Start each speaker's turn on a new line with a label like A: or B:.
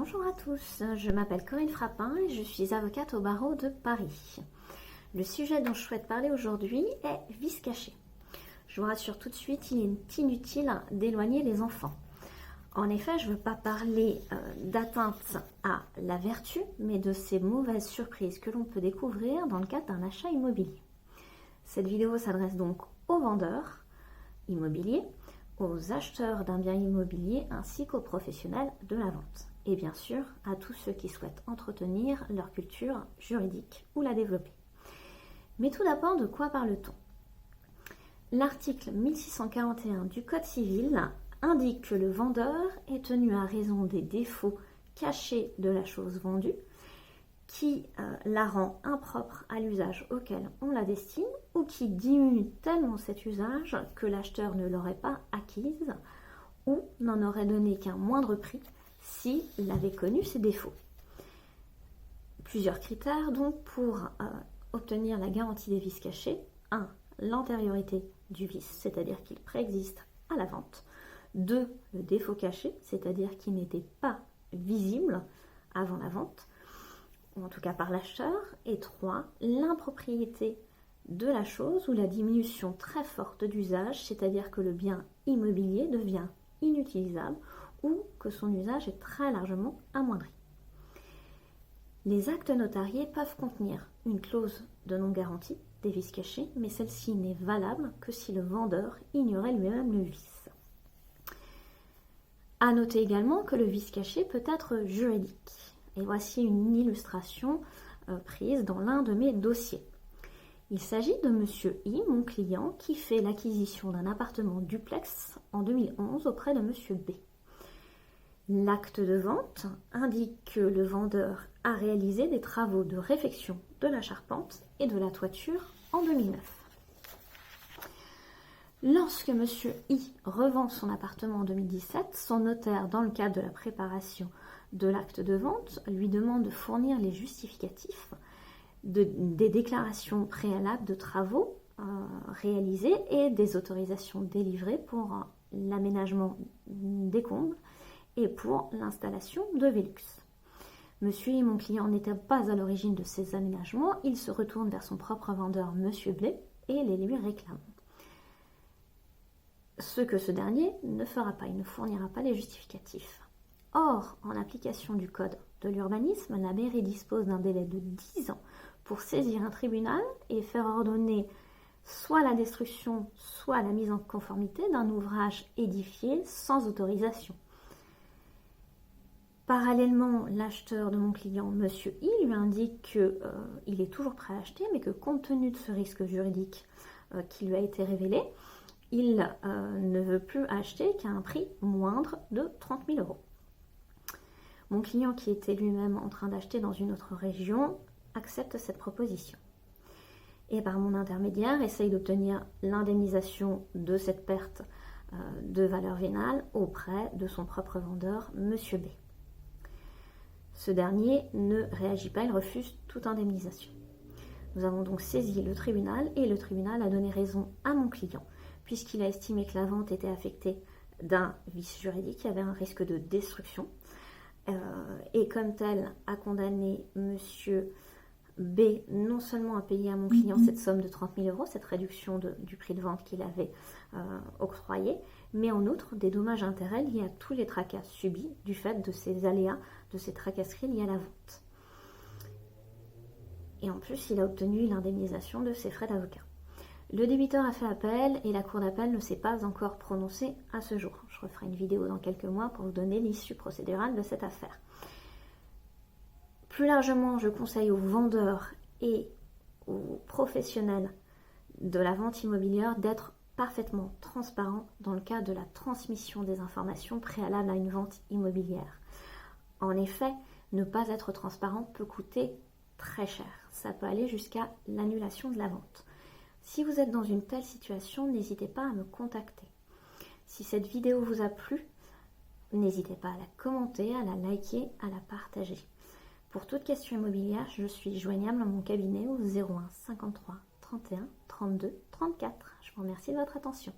A: Bonjour à tous, je m'appelle Corinne Frappin et je suis avocate au barreau de Paris. Le sujet dont je souhaite parler aujourd'hui est vice caché. Je vous rassure tout de suite, il est inutile d'éloigner les enfants. En effet, je ne veux pas parler d'atteinte à la vertu, mais de ces mauvaises surprises que l'on peut découvrir dans le cadre d'un achat immobilier. Cette vidéo s'adresse donc aux vendeurs immobiliers, aux acheteurs d'un bien immobilier ainsi qu'aux professionnels de la vente. Et bien sûr, à tous ceux qui souhaitent entretenir leur culture juridique ou la développer. Mais tout d'abord, de quoi parle-t-on? L'article 1641 du Code civil indique que le vendeur est tenu à raison des défauts cachés de la chose vendue qui la rend impropre à l'usage auquel on la destine ou qui diminue tellement cet usage que l'acheteur ne l'aurait pas acquise ou n'en aurait donné qu'un moindre prix s'il avait connu ses défauts. Plusieurs critères donc pour obtenir la garantie des vices cachés. 1. L'antériorité du vice, c'est-à-dire qu'il préexiste à la vente. 2. Le défaut caché, c'est-à-dire qu'il n'était pas visible avant la vente, ou en tout cas par l'acheteur. Et 3. L'impropriété de la chose ou la diminution très forte d'usage, c'est-à-dire que le bien immobilier devient inutilisable ou que son usage est très largement amoindri. Les actes notariés peuvent contenir une clause de non-garantie des vices cachés, mais celle-ci n'est valable que si le vendeur ignorait lui-même le vice. À noter également que le vice caché peut être juridique. Et voici une illustration prise dans l'un de mes dossiers. Il s'agit de Monsieur I, mon client, qui fait l'acquisition d'un appartement duplex en 2011 auprès de Monsieur B. L'acte de vente indique que le vendeur a réalisé des travaux de réfection de la charpente et de la toiture en 2009. Lorsque M. I revend son appartement en 2017, son notaire, dans le cadre de la préparation de l'acte de vente, lui demande de fournir les justificatifs des déclarations préalables de travaux réalisés et des autorisations délivrées pour l'aménagement des combles et pour l'installation de Velux. Monsieur I, mon client, n'était pas à l'origine de ces aménagements. Il se retourne vers son propre vendeur, Monsieur B, et les lui réclame. Ce que ce dernier ne fera pas, il ne fournira pas les justificatifs. Or, en application du Code de l'urbanisme, la mairie dispose d'un délai de 10 ans pour saisir un tribunal et faire ordonner soit la destruction, soit la mise en conformité d'un ouvrage édifié sans autorisation. Parallèlement, l'acheteur de mon client, Monsieur I, lui indique qu'il est toujours prêt à acheter, mais que compte tenu de ce risque juridique qui lui a été révélé, il ne veut plus acheter qu'à un prix moindre de 30 000 €. Mon client, qui était lui-même en train d'acheter dans une autre région, accepte cette proposition. Et par mon intermédiaire, essaye d'obtenir l'indemnisation de cette perte de valeur vénale auprès de son propre vendeur, Monsieur B. Ce dernier ne réagit pas, il refuse toute indemnisation. Nous avons donc saisi le tribunal et le tribunal a donné raison à mon client puisqu'il a estimé que la vente était affectée d'un vice juridique, il y avait un risque de destruction et comme tel a condamné Monsieur B non seulement à payer à mon client cette somme de 30 000 €, cette réduction du prix de vente qu'il avait octroyé, mais en outre des dommages et intérêts liés à tous les tracas subis du fait de ces aléas, de ces tracasseries liées à la vente. Et en plus, il a obtenu l'indemnisation de ses frais d'avocat. Le débiteur a fait appel et la cour d'appel ne s'est pas encore prononcée à ce jour. Je referai une vidéo dans quelques mois pour vous donner l'issue procédurale de cette affaire. Plus largement, je conseille aux vendeurs et aux professionnels de la vente immobilière d'être parfaitement transparents dans le cadre de la transmission des informations préalables à une vente immobilière. En effet, ne pas être transparent peut coûter très cher. Ça peut aller jusqu'à l'annulation de la vente. Si vous êtes dans une telle situation, n'hésitez pas à me contacter. Si cette vidéo vous a plu, n'hésitez pas à la commenter, à la liker, à la partager. Pour toute question immobilière, je suis joignable à mon cabinet au 01 53 31 32 34. Je vous remercie de votre attention.